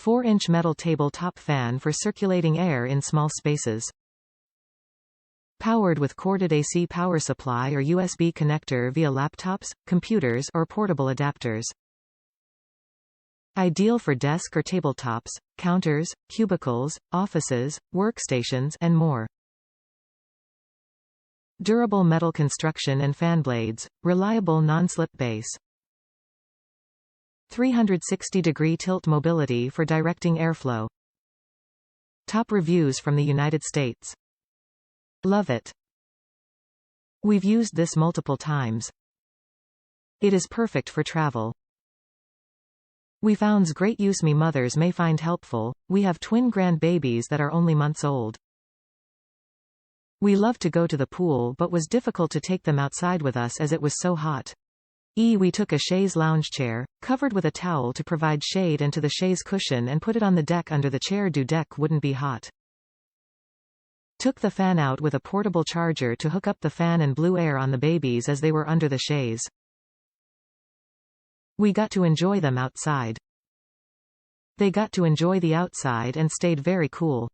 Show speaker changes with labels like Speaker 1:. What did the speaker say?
Speaker 1: 4-inch metal table-top fan for circulating air in small spaces. Powered with corded AC power supply or USB connector via laptops, computers, or portable adapters. Ideal for desk or tabletops, counters, cubicles, offices, workstations, and more. Durable metal construction and fan blades, reliable non-slip base. 360-degree tilt mobility for directing airflow. Top reviews from the United States. Love it. We've used this multiple times. It is perfect for travel. We found great use me mothers may find helpful. We have twin grandbabies that are only months old. We love to go to the pool but was difficult to take them outside with us as it was so hot. We took a chaise lounge chair, covered with a towel to provide shade and to the chaise cushion and put it on the deck under the chair so deck wouldn't be hot. Took the fan out with a portable charger to hook up the fan and blew air on the babies as they were under the chaise. We got to enjoy them outside. They got to enjoy the outside and stayed very cool.